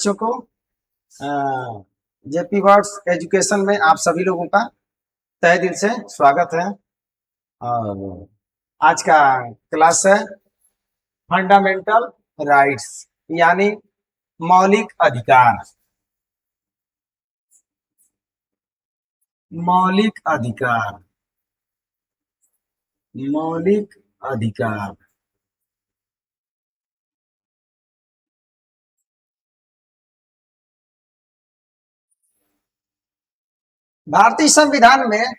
बच्चों को JP words education में आप सभी लोगों का तहे दिल से स्वागत है। और आज का क्लास है फंडामेंटल राइट्स यानी मौलिक अधिकार। मौलिक अधिकार, मौलिक अधिकार। भारतीय संविधान में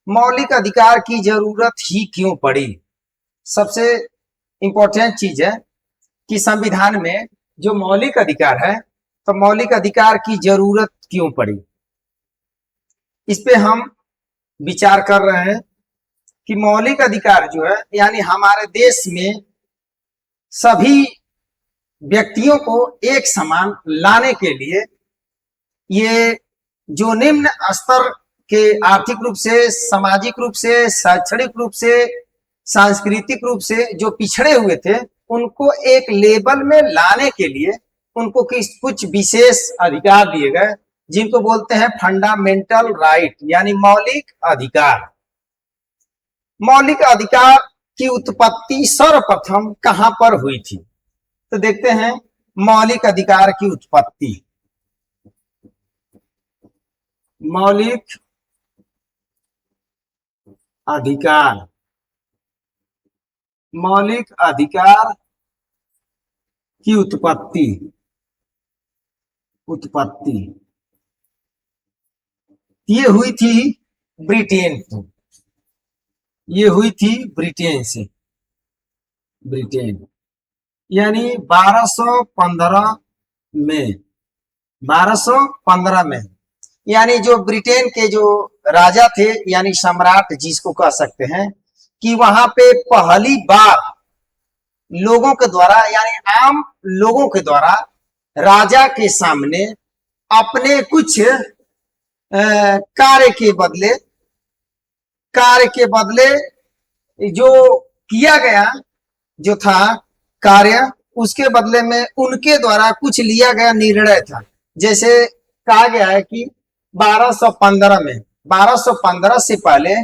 मौलिक अधिकार की जरूरत ही क्यों पड़ी? सबसे इंपॉर्टेंट चीज है कि संविधान में जो मौलिक अधिकार है तो मौलिक अधिकार की जरूरत क्यों पड़ी, इस पे हम विचार कर रहे हैं कि मौलिक अधिकार जो है यानी हमारे देश में सभी व्यक्तियों को एक समान लाने के लिए ये जो निम्न स्तर के आर्थिक रूप से, सामाजिक रूप से, शैक्षणिक रूप से, सांस्कृतिक रूप से जो पिछड़े हुए थे उनको एक लेवल में लाने के लिए उनको कुछ विशेष अधिकार दिए गए जिनको बोलते हैं फंडामेंटल राइट यानी मौलिक अधिकार। मौलिक अधिकार की उत्पत्ति सर्वप्रथम कहां पर हुई थी? तो देखते हैं मौलिक अधिकार की उत्पत्ति। मौलिक अधिकार, मौलिक अधिकार की उत्पत्ति ये हुई थी ब्रिटेन से। ये हुई थी ब्रिटेन से, ब्रिटेन यानी 1215 में, 1215 में यानी जो ब्रिटेन के जो राजा थे यानी सम्राट जिसको कह सकते हैं कि वहां पे पहली बार लोगों के द्वारा यानी आम लोगों के द्वारा राजा के सामने अपने कुछ कार्य के बदले जो किया गया जो था कार्य, उसके बदले में उनके द्वारा कुछ लिया गया निर्णय था। जैसे कहा गया है कि 1215 में, 1215 से पहले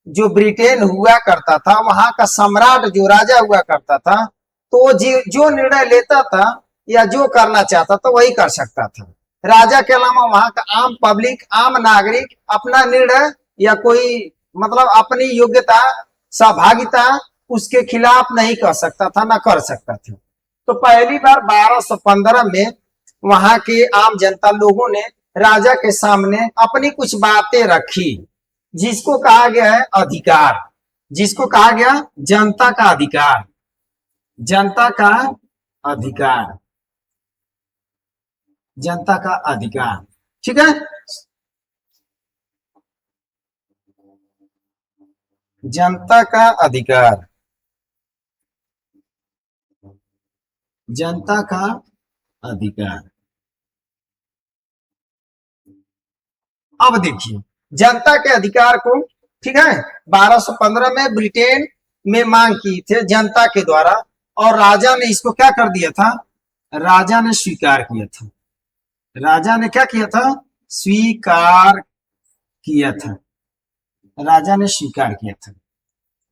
जो ब्रिटेन हुआ करता था वहां का सम्राट जो राजा हुआ करता था तो जो निर्णय लेता था या जो करना चाहता था वही कर सकता था। राजा के अलावा वहां का आम पब्लिक, आम नागरिक अपना निर्णय या कोई मतलब अपनी योग्यता, सहभागिता उसके खिलाफ नहीं कर सकता था, ना कर सकता था। तो पहली बार 1215 में वहां के आम जनता लोगों ने राजा के सामने अपनी कुछ बातें रखी जिसको कहा गया है अधिकार, जिसको कहा गया जनता का अधिकार, जनता का अधिकार, जनता का अधिकार। ठीक है, जनता का अधिकार, जनता का अधिकार। अब देखिए जनता के अधिकार को, ठीक है, 1215 में ब्रिटेन में मांग की थे जनता के द्वारा और राजा ने इसको क्या कर दिया था? राजा ने स्वीकार किया था। राजा ने क्या किया था? स्वीकार किया था। राजा ने स्वीकार किया था।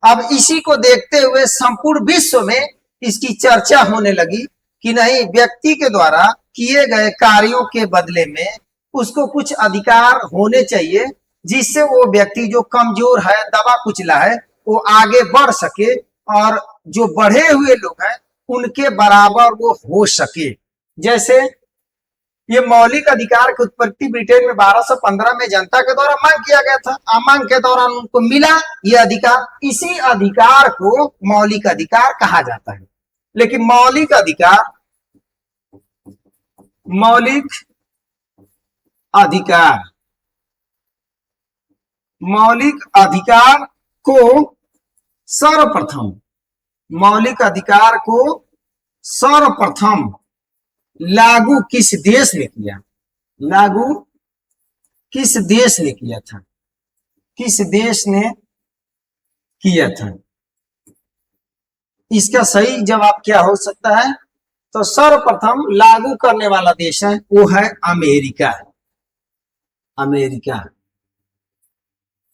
अब इसी को देखते हुए संपूर्ण विश्व में इसकी चर्चा होने लगी कि नहीं, व्यक्ति के द्वारा किए गए कार्यों के बदले में उसको कुछ अधिकार होने चाहिए जिससे वो व्यक्ति जो कमजोर है, दबा कुचला है, वो आगे बढ़ सके और जो बढ़े हुए लोग हैं उनके बराबर वो हो सके। जैसे ये मौलिक अधिकार की उत्पत्ति ब्रिटेन में 1215 में जनता के द्वारा मांग किया गया था। मांग के दौरान उनको मिला ये अधिकार, इसी अधिकार को मौलिक अधिकार कहा जाता है। लेकिन मौलिक अधिकार, मौलिक अधिकार, मौलिक अधिकार को सर्वप्रथम, मौलिक अधिकार को सर्वप्रथम लागू किस देश ने किया? लागू किस देश ने किया था? किस देश ने किया था? इसका सही जवाब क्या हो सकता है? तो सर्वप्रथम लागू करने वाला देश है वो है अमेरिका। अमेरिका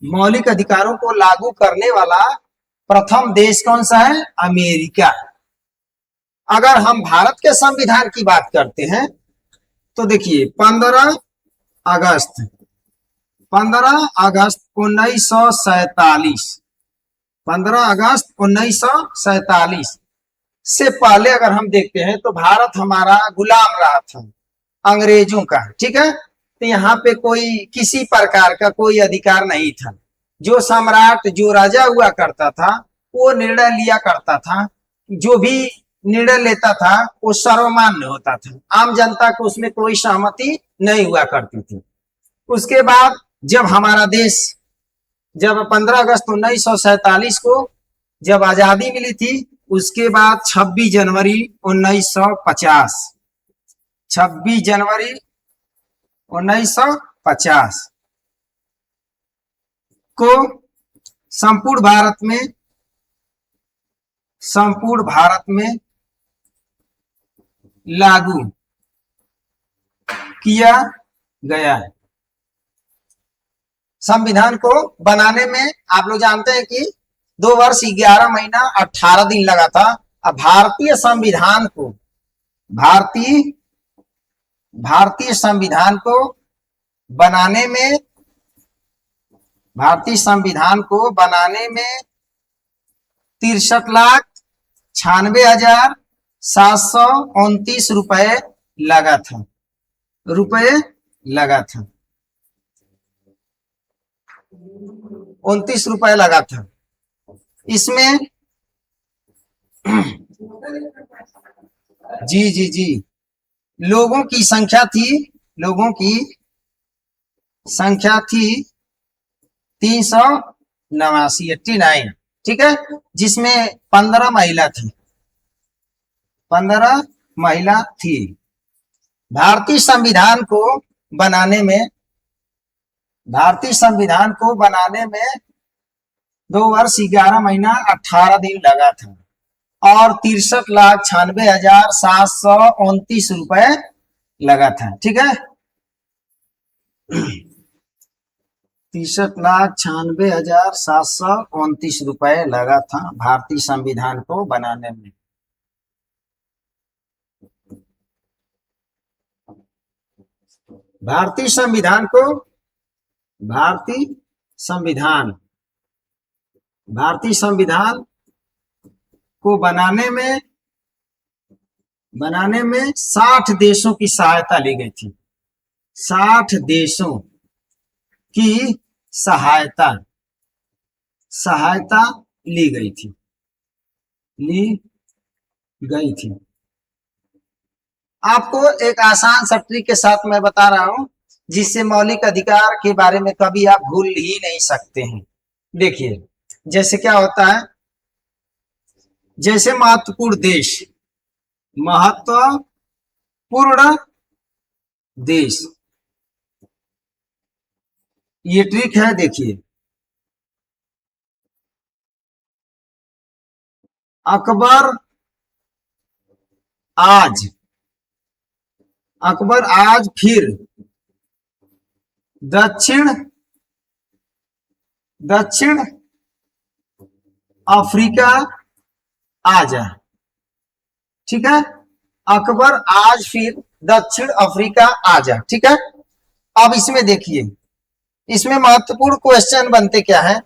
मौलिक अधिकारों को लागू करने वाला प्रथम देश कौन सा है? अमेरिका। अगर हम भारत के संविधान की बात करते हैं तो देखिए 15 अगस्त 1947, 15 अगस्त 1947 से पहले अगर हम देखते हैं तो भारत हमारा गुलाम रहा था अंग्रेजों का, ठीक है। तो यहाँ पे कोई किसी प्रकार का कोई अधिकार नहीं था। जो सम्राट जो राजा हुआ करता था वो निर्णय लिया करता था, जो भी निर्णय लेता था वो सर्वमान्य होता था, आम जनता को उसमें कोई सहमति नहीं हुआ करती थी। उसके बाद जब हमारा देश जब 15 अगस्त 1947 को जब आजादी मिली थी, उसके बाद 26 जनवरी 1950, 26 जनवरी 1950 को संपूर्ण भारत में लागू किया गया। संविधान को बनाने में आप लोग जानते हैं कि 2 वर्ष 11 महीना 18 दिन लगा था। अब भारतीय संविधान को बनाने में 63,96,729 रुपए लगा था। 29 रुपए लगा था। इसमें जी लोगों की संख्या थी 389, 89, ठीक है, जिसमें 15 महिला थी। भारतीय संविधान को बनाने में 2 वर्ष 11 महीना 18 दिन लगा था और 63,96,729 रुपए लगा था, ठीक है। 63,96,729 रुपए लगा था भारतीय संविधान को बनाने में। भारतीय संविधान को बनाने में 60 देशों की सहायता ली गई थी। 60 देशों की सहायता ली गई थी। आपको एक आसान सा ट्रिक के साथ मैं बता रहा हूं, जिससे मौलिक अधिकार के बारे में कभी आप भूल ही नहीं सकते हैं। देखिए जैसे क्या होता है, जैसे महत्वपूर्ण देश, ये ट्रिक है। देखिए अकबर आज फिर दक्षिण अफ्रीका आ जाए, ठीक है। अकबर आज फिर दक्षिण अफ्रीका आ जाए, ठीक है। अब इसमें देखिए, इसमें महत्वपूर्ण क्वेश्चन बनते क्या है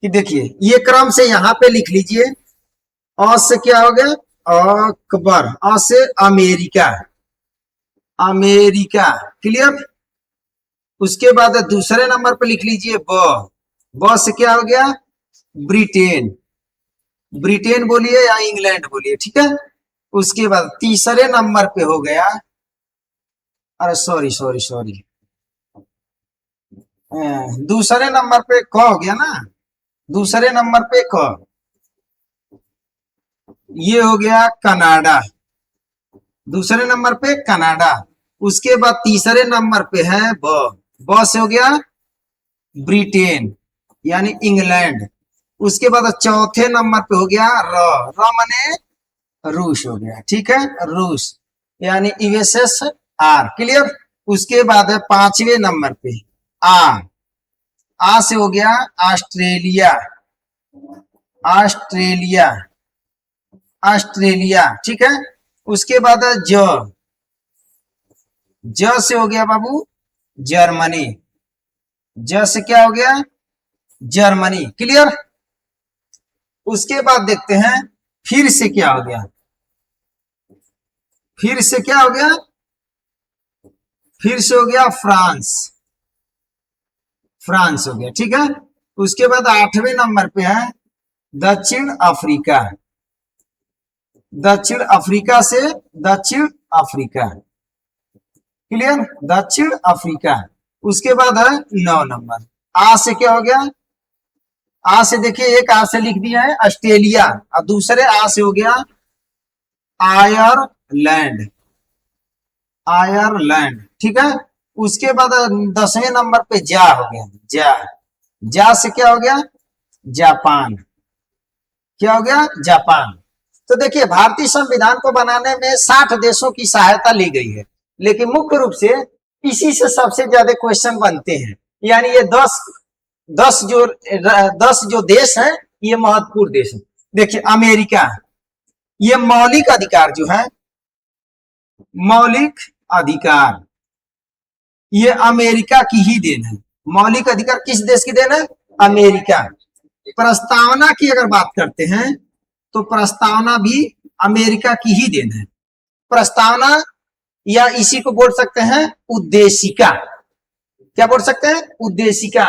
कि देखिए ये क्रम से यहां पे लिख लीजिए। अ से क्या हो गया? अकबर। अ से अमेरिका, क्लियर। उसके बाद दूसरे नंबर पे लिख लीजिए ब से क्या हो गया? ब्रिटेन बोलिए या इंग्लैंड बोलिए, ठीक है। उसके बाद तीसरे नंबर पे हो गया, अरे सॉरी दूसरे नंबर पे क हो गया ना, दूसरे नंबर पे क, ये हो गया कनाडा, दूसरे नंबर पे कनाडा। उसके बाद तीसरे नंबर पे है ब से हो गया ब्रिटेन यानी इंग्लैंड। उसके बाद चौथे नंबर पे हो गया र माने रूस हो गया, ठीक है, रूस यानी USSR, क्लियर। उसके बाद है 5वें नंबर पे आ से हो गया ऑस्ट्रेलिया, ऑस्ट्रेलिया, ऑस्ट्रेलिया, ठीक है। उसके बाद है ज से हो गया बाबू जर्मनी, ज से क्या हो गया जर्मनी, क्लियर। उसके बाद देखते हैं फिर से क्या हो गया, फिर से क्या हो गया, फिर से हो गया फ्रांस, फ्रांस हो गया, ठीक है। उसके बाद 8वें नंबर पे है दक्षिण अफ्रीका, दक्षिण अफ्रीका से दक्षिण अफ्रीका, क्लियर, दक्षिण अफ्रीका। उसके बाद है 9 नंबर आ से क्या हो गया, आ से देखिए एक आ से लिख दिया है ऑस्ट्रेलिया और दूसरे आ से हो गया आयरलैंड, आयरलैंड, ठीक है। उसके बाद 10वें नंबर पे जा हो गया, जा से क्या हो गया जापान, क्या हो गया जापान। तो देखिए भारतीय संविधान को बनाने में 60 देशों की सहायता ली गई है, लेकिन मुख्य रूप से इसी से सबसे ज्यादा क्वेश्चन बनते हैं। यानी ये 10 जो देश हैं ये महत्वपूर्ण देश हैं। देखिए अमेरिका, ये मौलिक अधिकार जो है, मौलिक अधिकार ये अमेरिका की ही देन है। मौलिक अधिकार किस देश की देन है, अमेरिका। प्रस्तावना की अगर बात करते हैं तो प्रस्तावना भी अमेरिका की ही देन है। प्रस्तावना या इसी को बोल सकते हैं उद्देशिका, क्या बोल सकते हैं उद्देशिका,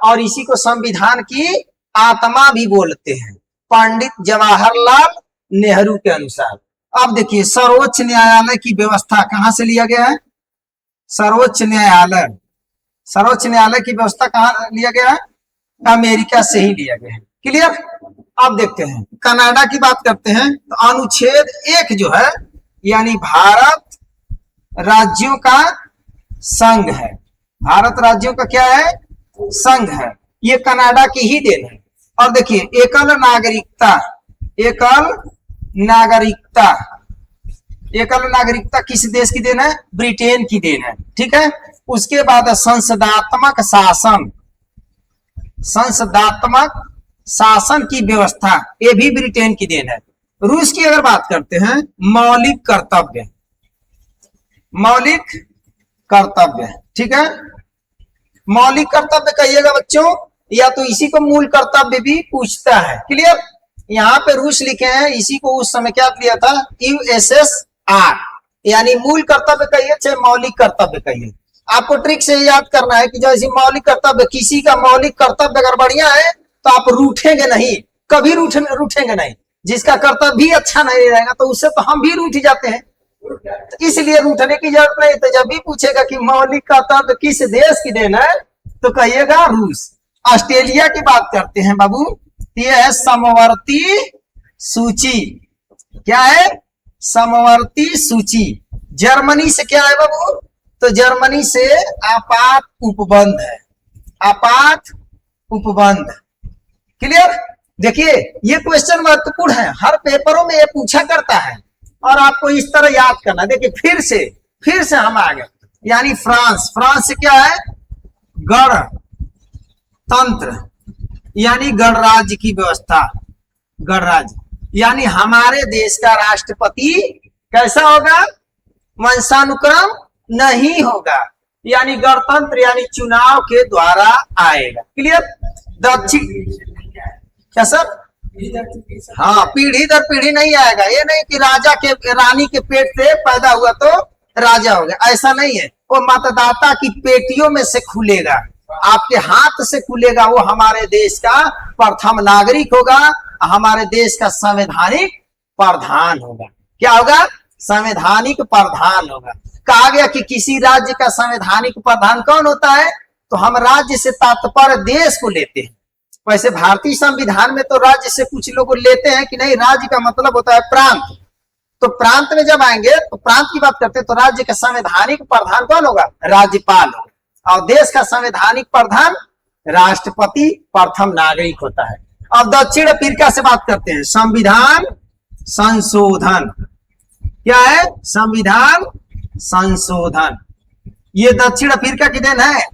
और इसी को संविधान की आत्मा भी बोलते हैं पंडित जवाहरलाल नेहरू के अनुसार। अब देखिए सर्वोच्च न्यायालय की व्यवस्था कहां से लिया गया है, सर्वोच्च न्यायालय, सर्वोच्च न्यायालय की व्यवस्था कहां लिया गया है, अमेरिका से ही लिया गया है, क्लियर। अब देखते हैं कनाडा की बात करते हैं तो अनुच्छेद 1 जो है यानी भारत राज्यों का संघ है, भारत राज्यों का क्या है संघ है, ये कनाडा की ही देन है। और देखिए एकल नागरिकता, एकल नागरिकता, एकल नागरिकता किस देश की देन है, ब्रिटेन की देन है, ठीक है। उसके बाद संसदात्मक शासन, संसदात्मक शासन की व्यवस्था ये भी ब्रिटेन की देन है। रूस की अगर बात करते हैं मौलिक कर्तव्य, मौलिक कर्तव्य, ठीक है। मौलिक कर्तव्य कहिएगा बच्चों, या तो इसी को मूल कर्तव्य भी पूछता है, क्लियर। यहाँ पे रूस लिखे हैं, इसी को उस समय क्या दिया था USSR, यानी मूल कर्तव्य कहिए चाहे मौलिक कर्तव्य कहिए। आपको ट्रिक से याद करना है कि जैसे मौलिक कर्तव्य, किसी का मौलिक कर्तव्य अगर बढ़िया है तो आप रूठेंगे नहीं, कभी रूठेंगे नहीं। जिसका कर्तव्य भी अच्छा नहीं रहेगा तो उससे तो हम भी रूठ जाते हैं, तो इसलिए रूठने की जरूरत नहीं। तो जब भी पूछेगा कि मौलिक कर्तव्य किस देश की देन है तो कहिएगा रूस। ऑस्ट्रेलिया की बात करते हैं बाबू, ये है समवर्ती सूची, क्या है समवर्ती सूची। जर्मनी से क्या है बाबू, तो जर्मनी से आपात उपबंध है, आपात उपबंध, क्लियर। देखिए ये क्वेश्चन महत्वपूर्ण है, हर पेपरों में ये पूछा करता है और आपको इस तरह याद करना। देखिए फिर से हम आ गए, यानी फ्रांस, फ्रांस से क्या है गणतंत्र, यानी गणराज्य की व्यवस्था, गणराज्य यानी हमारे देश का राष्ट्रपति कैसा होगा, वंशानुक्रम नहीं होगा, यानी गणतंत्र यानी चुनाव के द्वारा आएगा, क्लियर। दक्षिण क्या सर, हाँ पीढ़ी दर पीढ़ी नहीं आएगा। ये नहीं कि राजा के रानी के पेट से पैदा हुआ तो राजा हो गया, ऐसा नहीं है। वो मतदाता की पेटियों में से खुलेगा, आपके हाथ से खुलेगा, वो हमारे देश का प्रथम नागरिक होगा, हमारे देश का संवैधानिक प्रधान होगा। क्या होगा, संवैधानिक प्रधान होगा। कहा गया कि किसी राज्य का संवैधानिक प्रधान कौन होता है, तो हम राज्य से तात्पर्य देश को लेते हैं। वैसे भारतीय संविधान में तो राज्य से कुछ लोग लेते हैं कि नहीं, राज्य का मतलब होता है प्रांत। तो प्रांत में जब आएंगे तो प्रांत की बात करते हैं तो राज्य का संवैधानिक प्रधान कौन होगा, राज्यपाल होगा, और देश का संवैधानिक प्रधान राष्ट्रपति प्रथम नागरिक होता है। अब दक्षिण अफ्रीका से बात करते हैं, संविधान संशोधन। क्या है? संविधान संशोधन। ये दक्षिण अफ्रीका की देन है।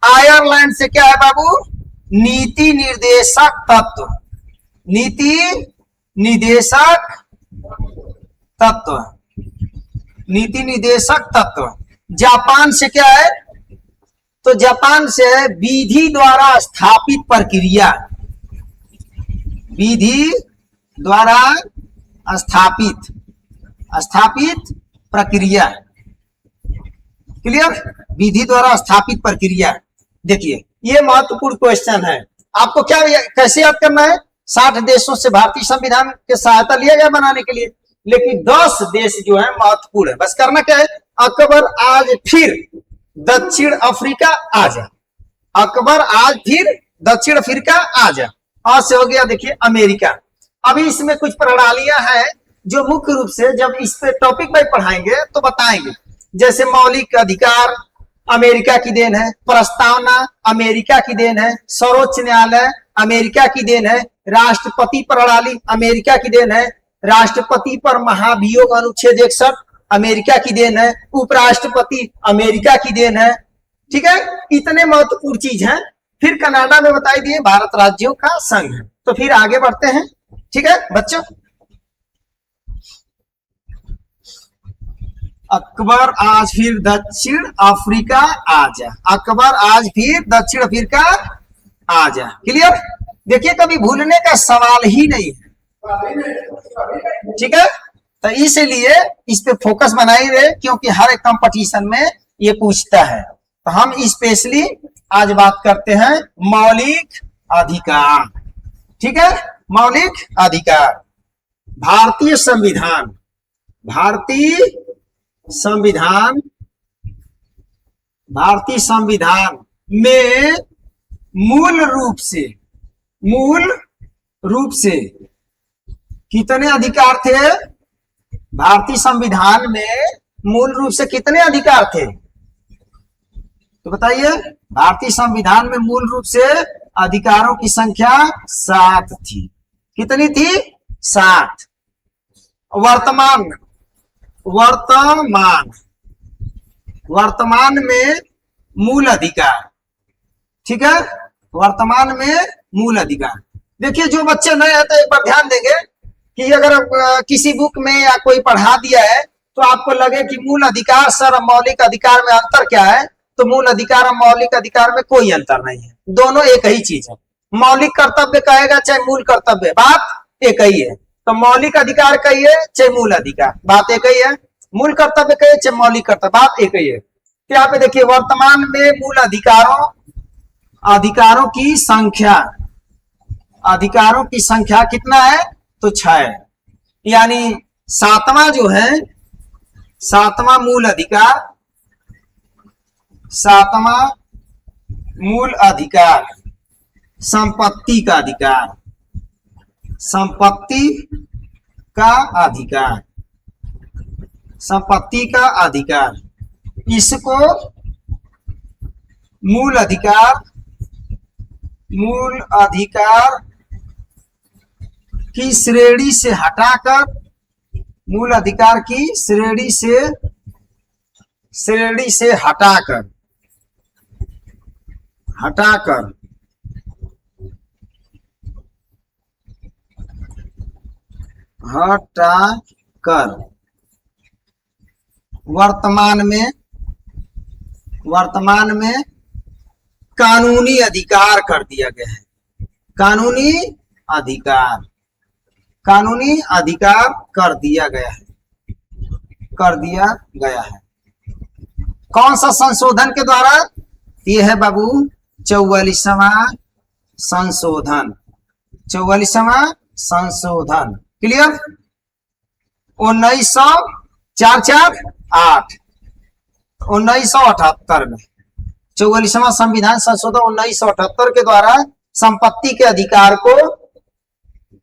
आयरलैंड से क्या है बाबू? नीति निर्देशक तत्व। नीति निदेशक तत्व। नीति निदेशक तत्व। जापान से क्या है? तो जापान से है विधि द्वारा स्थापित प्रक्रिया। विधि द्वारा स्थापित प्रक्रिया। क्लियर? विधि द्वारा स्थापित प्रक्रिया। देखिए ये महत्वपूर्ण क्वेश्चन है। आपको क्या कैसे याद करना है? 60 देशों से भारतीय संविधान के सहायता लिया गया बनाने के लिए, लेकिन 10 देश जो है महत्वपूर्ण है। बस करना क्या है? अकबर आज फिर दक्षिण अफ्रीका आ जा। अकबर आज फिर दक्षिण अफ्रीका आ जा। और से हो गया देखिए अमेरिका। अभी इसमें कुछ प्रणालियां हैं जो मुख्य रूप से जब इस पे टॉपिक वाइज पढ़ाएंगे तो बताएंगे। जैसे मौलिक अधिकार अमेरिका की देन है, प्रस्तावना अमेरिका की देन है, सर्वोच्च न्यायालय अमेरिका की देन है, राष्ट्रपति प्रणाली अमेरिका की देन है, राष्ट्रपति पर महाभियोग अनुच्छेद 61 अमेरिका की देन है, उपराष्ट्रपति अमेरिका की देन है। ठीक है, इतने महत्वपूर्ण चीज हैं। फिर कनाडा में बताई दिए भारत राज्यों का संघ है। तो फिर आगे बढ़ते हैं। ठीक है बच्चों, अकबर आज फिर दक्षिण अफ्रीका आ जा। अकबर आज फिर दक्षिण अफ्रीका आ जा। क्लियर? देखिए कभी भूलने का सवाल ही नहीं है। ठीक है, तो इसलिए इस पे फोकस बनाए रहे, क्योंकि हर एक कंपटीशन में ये पूछता है। तो हम स्पेशली आज बात करते हैं मौलिक अधिकार। ठीक है, मौलिक अधिकार। भारतीय संविधान, भारतीय संविधान में मूल रूप से कितने अधिकार थे? भारतीय संविधान में मूल रूप से कितने अधिकार थे? तो बताइए। भारतीय संविधान में मूल रूप से अधिकारों की संख्या 7 थी। कितनी थी? 7। वर्तमान में मूल अधिकार। ठीक है, वर्तमान में मूल अधिकार। देखिए जो बच्चे नए हैं तो एक बार ध्यान देंगे कि अगर किसी बुक में या कोई पढ़ा दिया है तो आपको लगे कि मूल अधिकार सर मौलिक अधिकार में अंतर क्या है, तो मूल अधिकार और मौलिक अधिकार में कोई अंतर नहीं है, दोनों एक ही चीज है। मौलिक कर्तव्य कहेगा चाहे मूल कर्तव्य, बात एक ही है। तो मौलिक अधिकार कहिए चाहे मूल अधिकार, बात एक ही है। मूल कर्तव्य कहिए चाहे मौलिक कर्तव्य, बात एक ही है। तो यहाँ पे देखिए वर्तमान में मूल अधिकारों की संख्या कितना है? तो 6 है। यानी 7वां जो है, 7वां मूल अधिकार संपत्ति का अधिकार, इसको मूल अधिकार की श्रेणी से हटाकर, मूल अधिकार की श्रेणी से हटाकर वर्तमान में कानूनी अधिकार कर दिया गया है। कानूनी अधिकार कर दिया गया है। कौन सा संशोधन के द्वारा? ये है बाबू 44वां संशोधन। 44वां संशोधन। क्लियर? 1978 में 44वां संविधान संशोधन 1978 के द्वारा संपत्ति के अधिकार को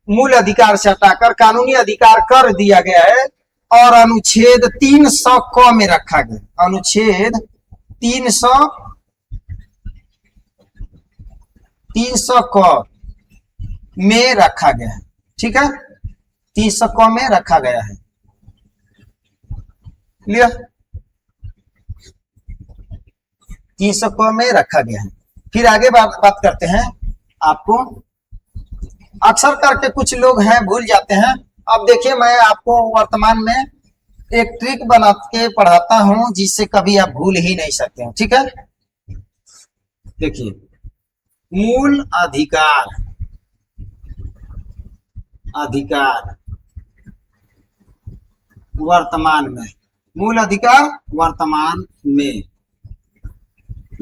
मूल अधिकार से हटाकर कानूनी अधिकार कर दिया गया है और अनुच्छेद 300 क में रखा गया। अनुच्छेद 300 क में रखा गया है। ठीक है, 300 क में रखा गया है। क्लियर? 300 क में रखा गया है। फिर आगे बात करते हैं। आपको अक्सर करके कुछ लोग हैं भूल जाते हैं। अब देखिए, मैं आपको वर्तमान में एक ट्रिक बना के पढ़ाता हूं जिससे कभी आप भूल ही नहीं सकते हैं। ठीक है, देखिए, मूल अधिकार, अधिकार वर्तमान में, मूल अधिकार वर्तमान में,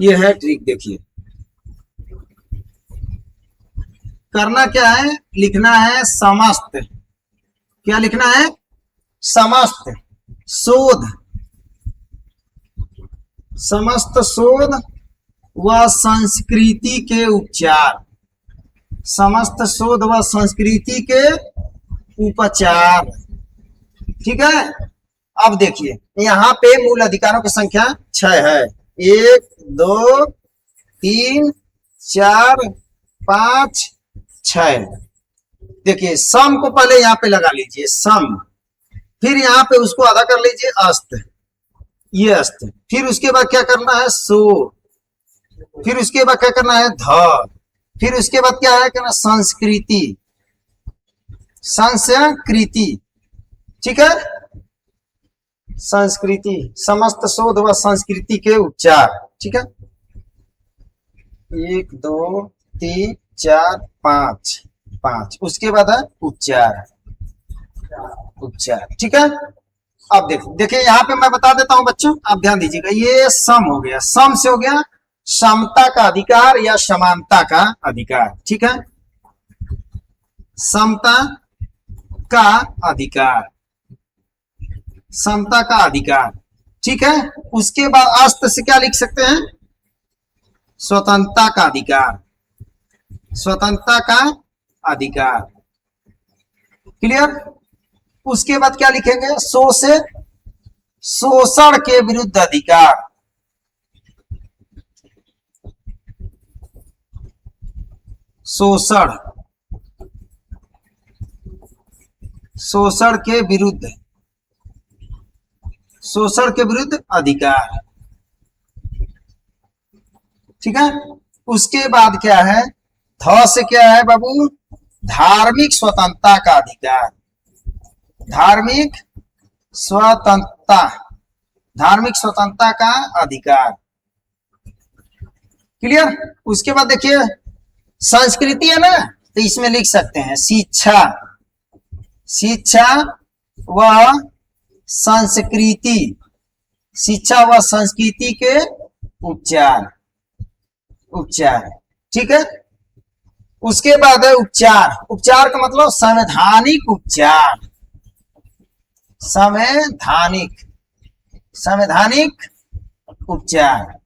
यह है ट्रिक। देखिए, करना क्या है, लिखना है समस्त, क्या लिखना है, समस्त शोध, समस्त शोध व संस्कृति के उपचार, समस्त शोध व संस्कृति के उपचार। ठीक है, अब देखिए, यहाँ पे मूल अधिकारों की संख्या 6 है। 1 2 3 4 5 6। देखिए, सम को पहले यहाँ पे लगा लीजिए, सम, फिर यहाँ पे उसको आधा कर लीजिए अस्त, ये अस्त, फिर उसके बाद क्या करना है, सो, फिर उसके बाद क्या करना है, ध, फिर उसके बाद क्या है करना, संस्कृति, संस्कृति। ठीक है, संस्कृति, समस्त शोध व संस्कृति के उपचार। ठीक है, 1 2 3 4 5 5, उसके बाद है उपचार, उपचार। ठीक है, अब देखिए यहाँ पे मैं बता देता हूं बच्चों, आप ध्यान दीजिएगा। ये सम हो गया, सम से हो गया समता का अधिकार या समानता का अधिकार। ठीक है, समता का अधिकार, समता का अधिकार। ठीक है, उसके बाद अस्त से क्या लिख सकते हैं, स्वतंत्रता का अधिकार, स्वतंत्रता का अधिकार। क्लियर? उसके बाद क्या लिखेंगे, सो से शोषण के विरुद्ध अधिकार, शोषण, शोषण के विरुद्ध, शोषण के विरुद्ध अधिकार। ठीक है, उसके बाद क्या है, ध से क्या है बाबू, धार्मिक स्वतंत्रता का अधिकार, धार्मिक स्वतंत्रता, धार्मिक स्वतंत्रता का अधिकार। क्लियर? उसके बाद देखिए, संस्कृति है ना, तो इसमें लिख सकते हैं शिक्षा, शिक्षा व संस्कृति, शिक्षा व संस्कृति के उपचार, उपचार। ठीक है, उसके बाद है उपचार, उपचार का मतलब संवैधानिक उपचार, संवैधानिक, संवैधानिक उपचार।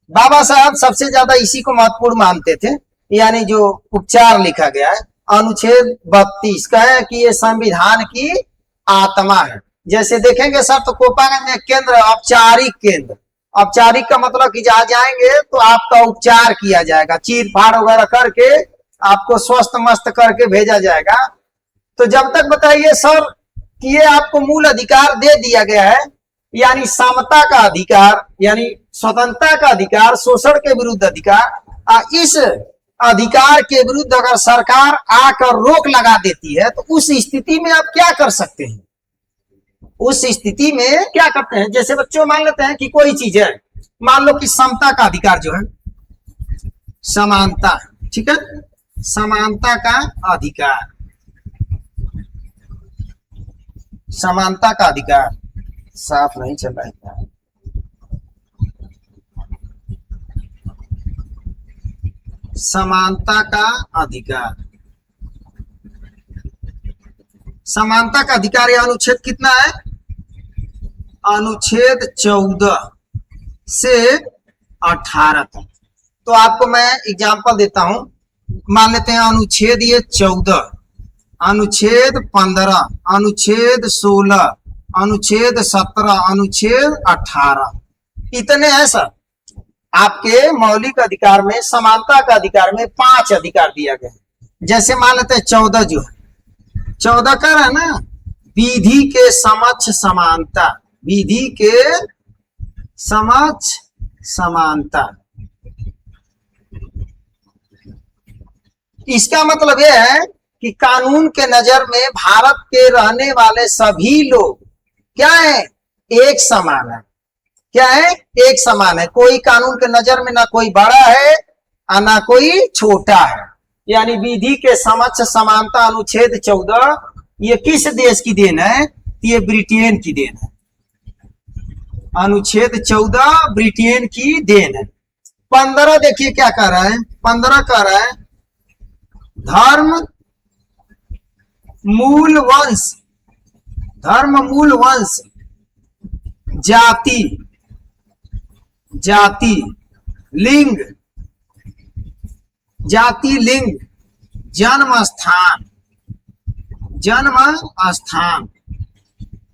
बाबा साहब सबसे ज्यादा इसी को महत्वपूर्ण मानते थे, यानी जो उपचार लिखा गया है। अनुच्छेद 32 का है कि ये संविधान की आत्मा है। जैसे देखेंगे सर, तो कोपागंज में केंद्र, औपचारिक केंद्र, औपचारिक का मतलब कि जहां जाएंगे तो आपका उपचार किया जाएगा, चीर फाड़ वगैरह करके आपको स्वस्थ मस्त करके भेजा जाएगा। तो जब तक बताइए सर कि ये आपको मूल अधिकार दे दिया गया है, यानी समता का अधिकार, यानी स्वतंत्रता का अधिकार, शोषण के विरुद्ध अधिकार, इस अधिकार के विरुद्ध अगर सरकार आकर रोक लगा देती है तो उस स्थिति में आप क्या कर सकते हैं, उस स्थिति में क्या करते हैं। जैसे बच्चों मान लेते हैं कि कोई चीज है, मान लो कि समता का अधिकार जो है, समानता, ठीक है, समानता का अधिकार, समानता का अधिकार, साफ नहीं चल रहा है, समानता का अधिकार, समानता का अधिकार। यह अनुच्छेद कितना है, अनुच्छेद 14 से 18 तक। तो आपको मैं एग्जांपल देता हूं, मान लेते हैं अनुच्छेद ये 14, अनुच्छेद 15, अनुच्छेद 16, अनुच्छेद 17, अनुच्छेद 18, इतने हैं सर। आपके मौलिक अधिकार में, समानता का अधिकार में 5 अधिकार दिया गया है। जैसे मान लेते हैं 14 जो है, 14 का है ना, विधि के समक्ष समानता, विधि के समक्ष समानता। इसका मतलब यह है कि कानून के नजर में भारत के रहने वाले सभी लोग क्या है, एक समान है। क्या है, एक समान है। कोई कानून के नजर में ना कोई बड़ा है और ना कोई छोटा है। यानी विधि के समक्ष समानता अनुच्छेद 14 ये किस देश की देन है, ये ब्रिटेन की देन है। अनुच्छेद 14 ब्रिटेन की देन है। 15 देखिए क्या कह रहा है, 15 कह रहा है धर्म मूल वंश, धर्म मूल वंश, जाति, जाति लिंग, जाति लिंग, जन्म स्थान, जन्म स्थान,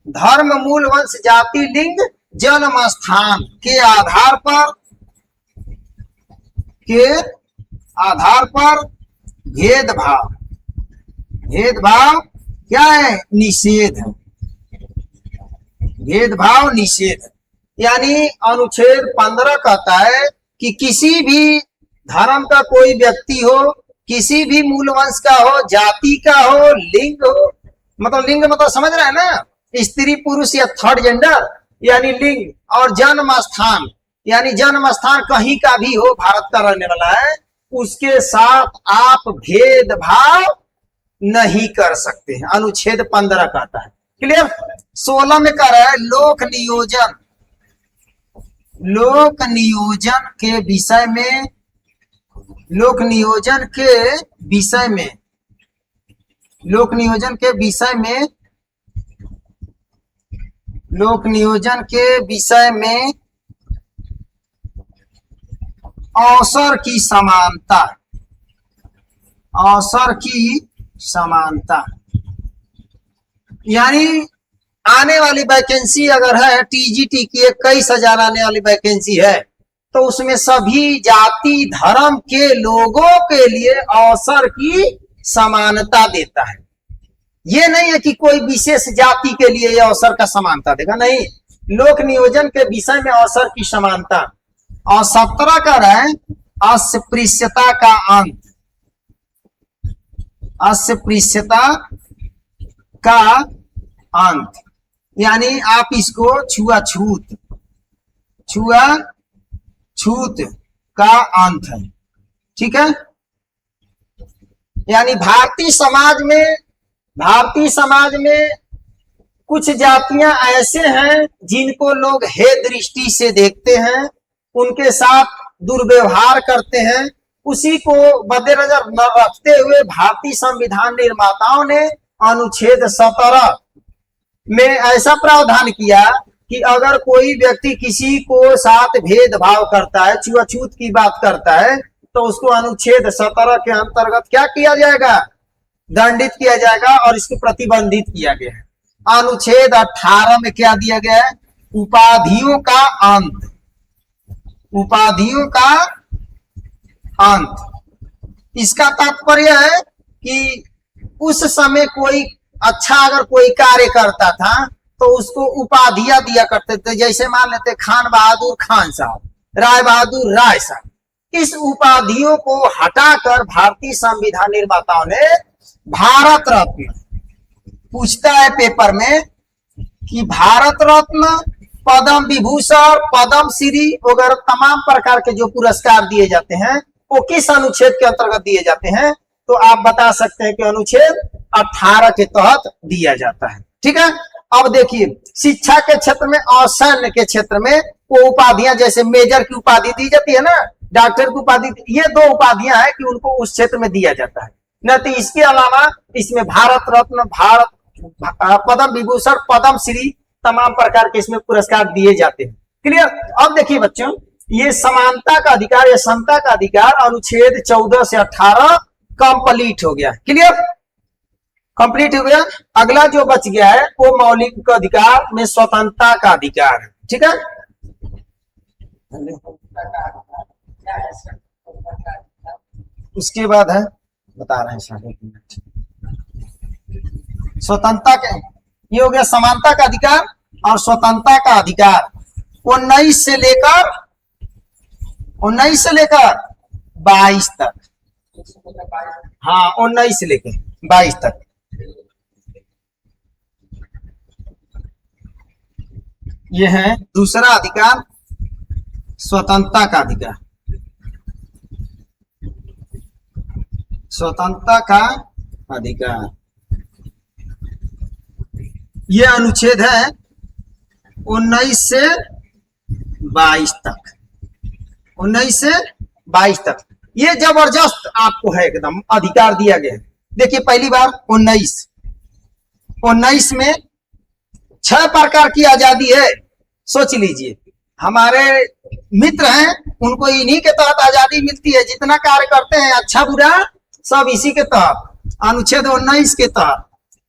धर्म मूल वंश जाति लिंग जन्म स्थान के आधार पर भेदभाव, भेदभाव क्या है, निषेध है। भेदभाव निषेध यानी अनुच्छेद 15 कहता है कि किसी भी धर्म का कोई व्यक्ति हो, किसी भी मूल वंश का हो, जाति का हो, लिंग हो, मतलब लिंग मतलब समझ रहे हैं ना, स्त्री पुरुष या थर्ड जेंडर यानी लिंग, और जन्म स्थान यानी जन्म स्थान कहीं का भी हो, भारत का रहने वाला है, उसके साथ आप भेदभाव नहीं कर सकते हैं। अनुच्छेद 15 कहता है। क्लियर। 16 में कह रहा है लोक नियोजन, लोक नियोजन के विषय में, लोक नियोजन के विषय में, लोक नियोजन के विषय में, लोक नियोजन के विषय में अवसर की समानता, अवसर की समानता यानी आने वाली वैकेंसी अगर है टीजीटी की 21,000 आने वाली वैकेंसी है, तो उसमें सभी जाति धर्म के लोगों के लिए अवसर की समानता देता है। ये नहीं है कि कोई विशेष जाति के लिए ये अवसर का समानता देगा, नहीं, लोक नियोजन के विषय में अवसर की समानता। और 17 का रहा है अस्पृश्यता का अंत, अस्पृश्यता का अंत यानी आप इसको छुआछूत, छुआछूत का अंत है। ठीक है। यानी भारतीय समाज में कुछ जातियां ऐसे हैं जिनको लोग हे दृष्टि से देखते हैं, उनके साथ दुर्व्यवहार करते हैं। उसी को मद्देनजर न रखते हुए भारतीय संविधान निर्माताओं ने अनुच्छेद 17 में ऐसा प्रावधान किया कि अगर कोई व्यक्ति किसी को साथ भेदभाव करता है, छुआछूत की बात करता है, तो उसको अनुच्छेद 17 के अंतर्गत क्या किया जाएगा, दंडित किया जाएगा और इसको प्रतिबंधित किया गया है। अनुच्छेद 18 में क्या दिया गया है, उपाधियों का अंत, उपाधियों का अंत। इसका तात्पर्य है कि उस समय कोई अच्छा अगर कोई कार्य करता था तो उसको उपाधियां दिया करते थे, जैसे मान लेते खान बहादुर खान साहब, राय बहादुर राय साहब। इस उपाधियों को हटाकर भारतीय संविधान निर्माताओं ने भारत रत्न, पूछता है पेपर में कि भारत रत्न, पद्म विभूषण, पद्म श्री वगैरह तमाम प्रकार के जो पुरस्कार दिए जाते हैं वो किस अनुच्छेद के अंतर्गत दिए जाते हैं, तो आप बता सकते हैं कि अनुच्छेद 18 के तहत दिया जाता है। ठीक है। अब देखिए शिक्षा के क्षेत्र में और सैन्य के क्षेत्र में वो उपाधियां, जैसे मेजर की उपाधि दी जाती है ना, डॉक्टर की उपाधि, ये 2 उपाधियां हैं कि उनको उस क्षेत्र में दिया जाता है। न तो इसके अलावा इसमें भारत रत्न, भारत पद्म विभूषण, पद्म श्री तमाम प्रकार के इसमें पुरस्कार दिए जाते हैं। क्लियर। अब देखिए बच्चों, ये समानता का अधिकार या समता का अधिकार अनुच्छेद 14 से 18 कंप्लीट हो गया। क्लियर, कंप्लीट हो गया। अगला जो बच गया है वो मौलिक अधिकार में स्वतंत्रता का अधिकार है। ठीक है। उसके बाद है बता रहे हैं 1.5 मिनट। स्वतंत्रता के, ये हो गया समानता का अधिकार और स्वतंत्रता का अधिकार। 19 से लेकर 22 तक। हाँ, 19 से लेकर 22 तक। ये है दूसरा अधिकार, स्वतंत्रता का अधिकार। स्वतंत्रता का अधिकार, ये अनुच्छेद है 19 से 22 तक। 19 से 22 तक ये जबरदस्त आपको है, एकदम अधिकार दिया गया है। देखिए पहली बार 19 में 6 प्रकार की आजादी है। सोच लीजिए, हमारे मित्र हैं, उनको इन्हीं के तहत आजादी मिलती है। जितना कार्य करते हैं अच्छा बुरा सब इसी के तहत, अनुच्छेद 19 के तहत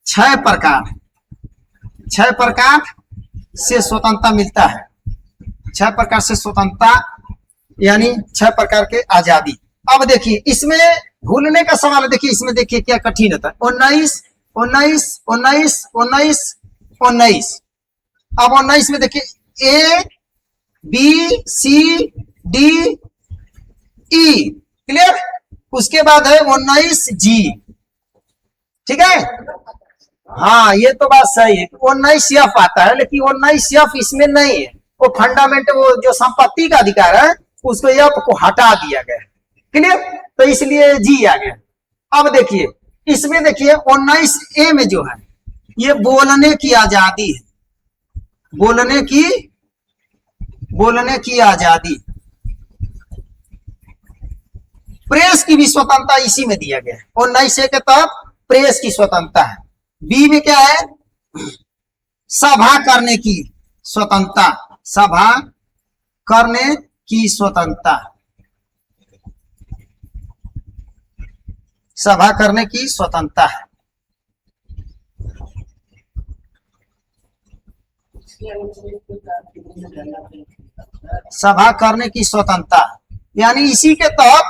6 प्रकार से स्वतंत्रता मिलता है। 6 प्रकार से स्वतंत्रता यानी 6 प्रकार के आजादी। अब देखिए इसमें भूलने का सवाल है। देखिए इसमें देखिए क्या कठिन होता है। 19 19 19 19 19। अब 19 में देखिए A B C D E, clear. उसके बाद है 19 G, ठीक है। हाँ ये तो बात सही है, 19 F आता है, लेकिन 19 F इसमें नहीं है। वो फंडामेंटल, वो जो संपत्ति का अधिकार है उसको F को हटा दिया गया, क्लियर। तो इसलिए G आ गया। अब देखिए इसमें देखिए 19A में जो है ये बोलने की आजादी है। बोलने की आजादी, प्रेस की भी स्वतंत्रता इसी में दिया गया है। 19A के तहत प्रेस की स्वतंत्रता है। बी में क्या है, सभा करने की स्वतंत्रता। सभा करने की स्वतंत्रता, सभा करने की स्वतंत्रता है। सभा करने की स्वतंत्रता यानी इसी के तहत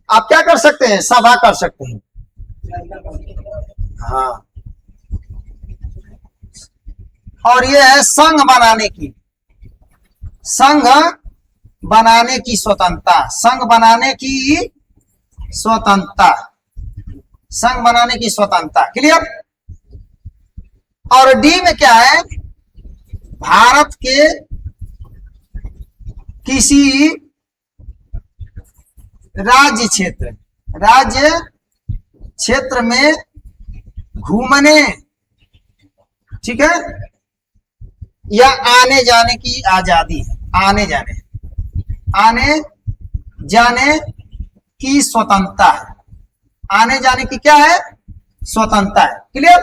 आप क्या कर सकते हैं, सभा कर सकते हैं। हाँ, और ये है संघ बनाने की स्वतंत्रता। संघ बनाने की स्वतंत्रता, क्लियर। और डी में क्या है, भारत के किसी राज्य क्षेत्र में घूमने, ठीक है, या आने जाने की आजादी है। आने जाने की स्वतंत्रता है। आने जाने की क्या है, स्वतंत्रता है, क्लियर।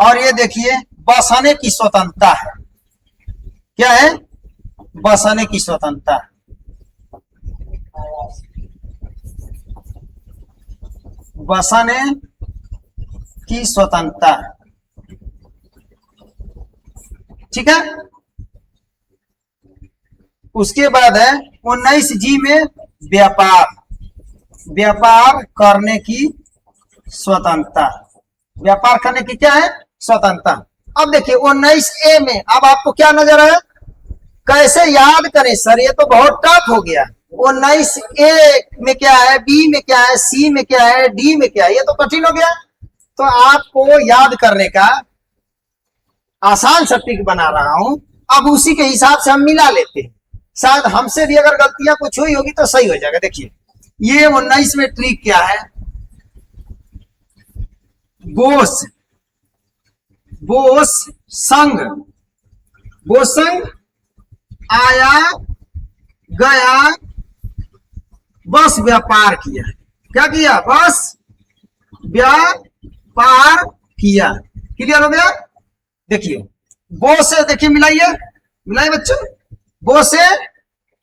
और ये देखिए बसने की स्वतंत्रता है। क्या है, बसने की स्वतंत्रता। बसने की स्वतंत्रता, ठीक है। उसके बाद है 19G में व्यापार करने की स्वतंत्रता। व्यापार करने की क्या है, स्वतंत्रता। अब देखिए 19A में, अब आपको क्या नजर है, कैसे याद करें सर, ये तो बहुत टफ हो गया। 19A में क्या है, बी में क्या है, सी में क्या है, डी में क्या है, ये तो कठिन हो गया। तो आपको याद करने का आसान सा ट्रिक बना रहा हूं। अब उसी के हिसाब से हम मिला लेते हैं, शायद हमसे भी अगर गलतियां कुछ हुई होगी तो सही हो जाएगा। देखिए ये 19 में ट्रिक क्या है, बोस संघ आया गया, बस व्यापार किया। क्या किया, बस व्यापार किया, क्लियर हो गया। देखिए बो से, देखिए मिलाइए बच्चों, बो से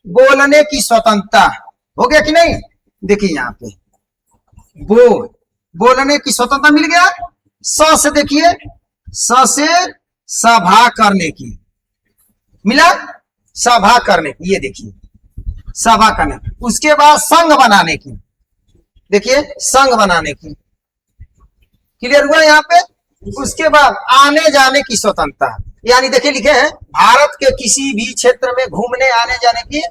बोलने की स्वतंत्रता हो गया कि नहीं। देखिए यहाँ पे बोलने की स्वतंत्रता मिल गया। स से देखिए, स से सभा करने की मिला। सभा करने की, ये देखिए सभा करने की। उसके बाद संघ बनाने की, देखिए संघ बनाने की, क्लियर हुआ यहाँ पे। उसके बाद आने जाने की स्वतंत्रता, यानी देखिए लिखे हैं भारत के किसी भी क्षेत्र में घूमने आने जाने की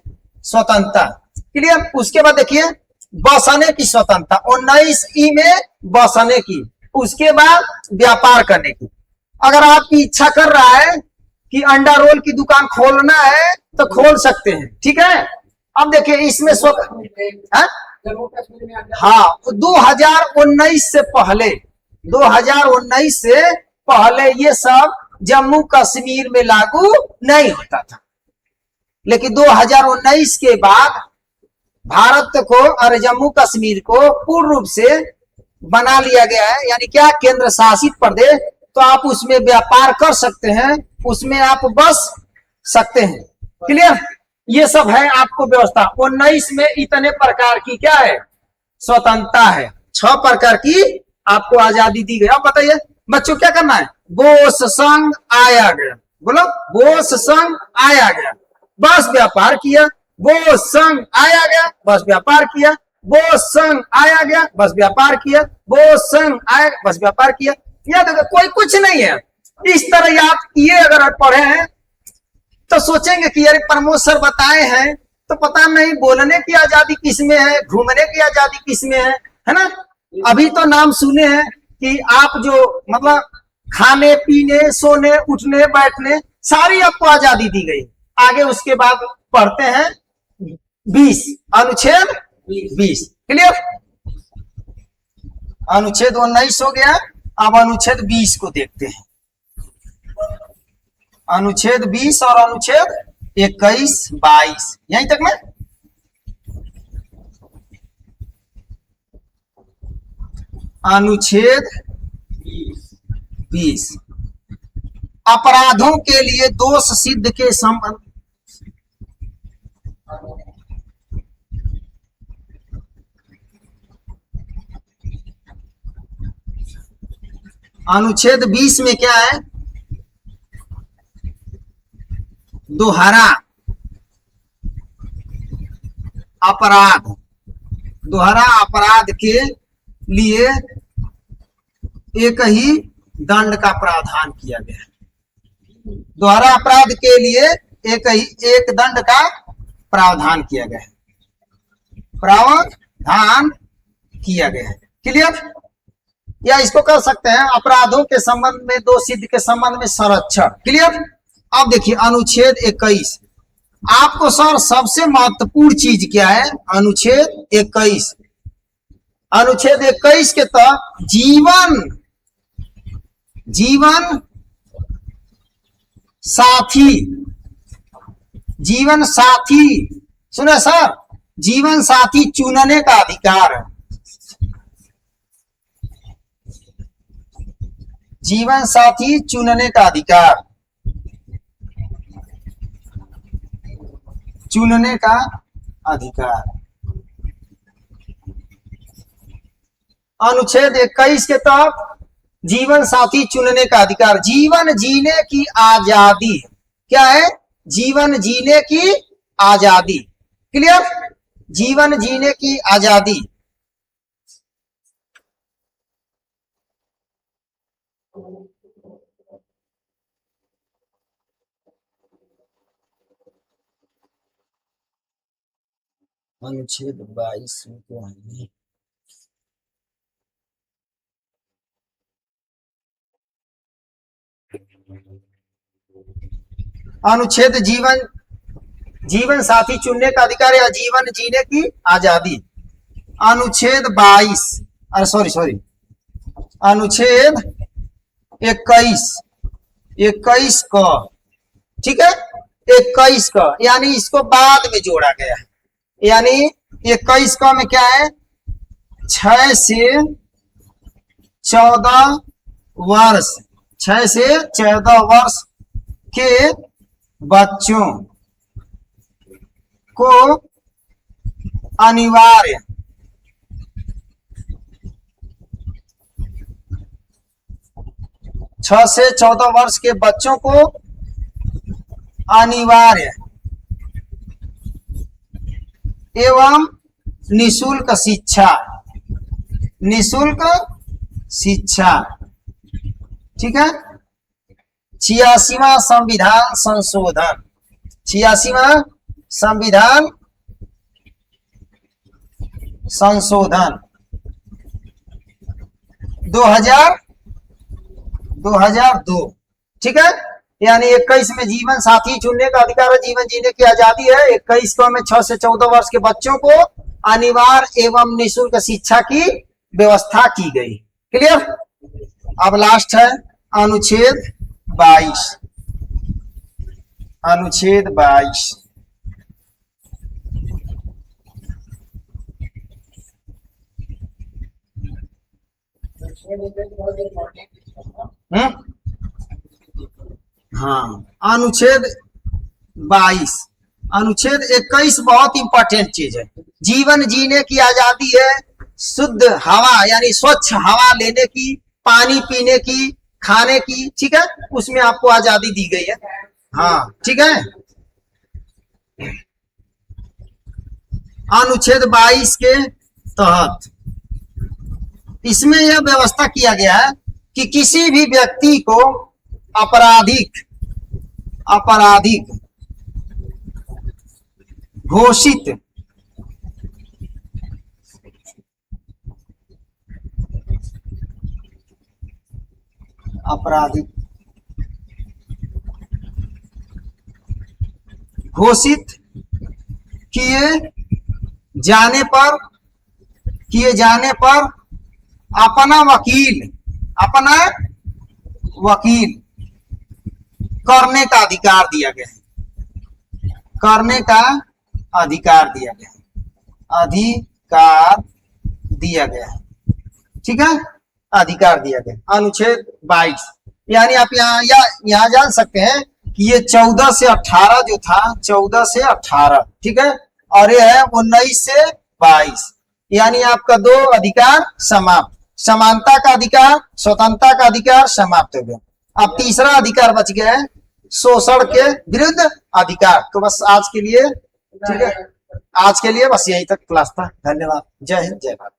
स्वतंत्रता, क्लियर। उसके बाद देखिए बसने की स्वतंत्रता, 19 में बसने की। उसके बाद व्यापार करने की, अगर आपकी इच्छा कर रहा है कि अंडा रोल की दुकान खोलना है तो खोल सकते हैं, ठीक है। अब देखिए इसमें हाँ 2019 से पहले, 2019 से पहले ये सब जम्मू कश्मीर में लागू नहीं होता था, लेकिन 2019 के बाद भारत को और जम्मू कश्मीर को पूर्ण रूप से बना लिया गया है, यानी क्या केंद्र शासित प्रदेश। तो आप उसमें व्यापार कर सकते हैं, उसमें आप बस सकते हैं, क्लियर। ये सब है आपको व्यवस्था। 19 में इतने प्रकार की क्या है स्वतंत्रता है, 6 प्रकार की आपको आजादी दी गई। अब बताइए बच्चों क्या करना है, बोस संघ आया गया, बोलो बोस संघ आया गया, बस व्यापार किया। बोस संघ आया गया, बस व्यापार किया। बोस संघ आया गया, बस व्यापार किया। बोस संघ आया, बस व्यापार किया। या देखो कोई कुछ नहीं है। इस तरह आप ये अगर पढ़े हैं तो सोचेंगे कि यार प्रमोद सर बताए हैं तो पता नहीं बोलने की आजादी किसमें है, घूमने की आजादी किसमें है ना। अभी तो नाम सुने हैं कि आप जो मतलब खाने पीने सोने उठने बैठने सारी आपको आजादी दी गई। आगे उसके बाद पढ़ते हैं 20 अनुच्छेद 20, क्लियर। अनुच्छेद 19 हो गया, अब अनुच्छेद 20 को देखते हैं। अनुच्छेद 20 और अनुच्छेद 21 22 यहीं तक में। अनुच्छेद 20 अपराधों के लिए दोष सिद्ध के संबंध। अनुच्छेद 20 में क्या है, दोहरा अपराध, दोहरा अपराध के लिए एक ही दंड का प्रावधान किया गया है। दोहरा अपराध के लिए एक दंड का प्रावधान किया गया है, प्रावधान किया गया है, क्लियर। या इसको कह सकते हैं अपराधों के संबंध में दो सिद्ध के संबंध में संरक्षण, क्लियर। अब देखिए अनुच्छेद 21, आपको सर सबसे महत्वपूर्ण चीज क्या है, अनुच्छेद 21। अनुच्छेद 21 के तहत जीवन साथी, जीवन साथी सुने सर, जीवन साथी चुनने का अधिकार है। जीवन साथी चुनने का अधिकार, चुनने का अधिकार। अनुच्छेद 21 के तहत जीवन साथी चुनने का अधिकार, जीवन जीने की आजादी, क्या है, जीवन जीने की आजादी, क्लियर। जीवन जीने की आजादी। अनुच्छेद 22 में क्या है, अनुच्छेद जीवन साथी चुनने का अधिकार या जीवन जीने की आजादी। अनुच्छेद 22 अरे सॉरी अनुच्छेद 21 का, ठीक है, 21 का, यानी इसको बाद में जोड़ा गया है। यानी 21 का में क्या है, 6 से 14 वर्ष, 6 से 14 वर्ष के बच्चों को अनिवार्य छह से 14 वर्ष के बच्चों को अनिवार्य एवं निशुल्क शिक्षा, निशुल्क शिक्षा, ठीक है। 86वां संविधान संशोधन, 86वां संविधान संशोधन 2002, ठीक है। यानी 21 में जीवन साथी चुनने का अधिकार है, जीवन जीने की आजादी है। 21 को में 6 से 14 वर्ष के बच्चों को अनिवार्य एवं निःशुल्क शिक्षा की व्यवस्था की गई। क्लियर। अब लास्ट है अनुच्छेद 22, अनुच्छेद 22। हाँ, अनुच्छेद 22। अनुच्छेद 21 बहुत इंपॉर्टेंट चीज है। जीवन जीने की आजादी है, शुद्ध हवा यानी स्वच्छ हवा लेने की, पानी पीने की, खाने की, ठीक है, उसमें आपको आजादी दी गई है। हाँ, ठीक है। अनुच्छेद 22 के तहत इसमें यह व्यवस्था किया गया है कि किसी भी व्यक्ति को आपराधिक घोषित किए जाने पर अपना वकील करने का अधिकार दिया गया है, करने का अधिकार दिया गया है, ठीक है, अधिकार दिया गया। अनुच्छेद 22 यानी आप यहाँ जान सकते हैं कि ये 14 से 18 जो था, 14 से 18, ठीक है, और ये है 19 से 22, यानी आपका 2 अधिकार समाप्त, समानता का अधिकार, स्वतंत्रता का अधिकार समाप्त हो गया। अब तीसरा अधिकार बच गया है, शोषण के विरुद्ध अधिकार। तो बस आज के लिए, ठीक है, आज के लिए बस यहीं तक क्लास था। धन्यवाद। जय हिंद, जय भारत।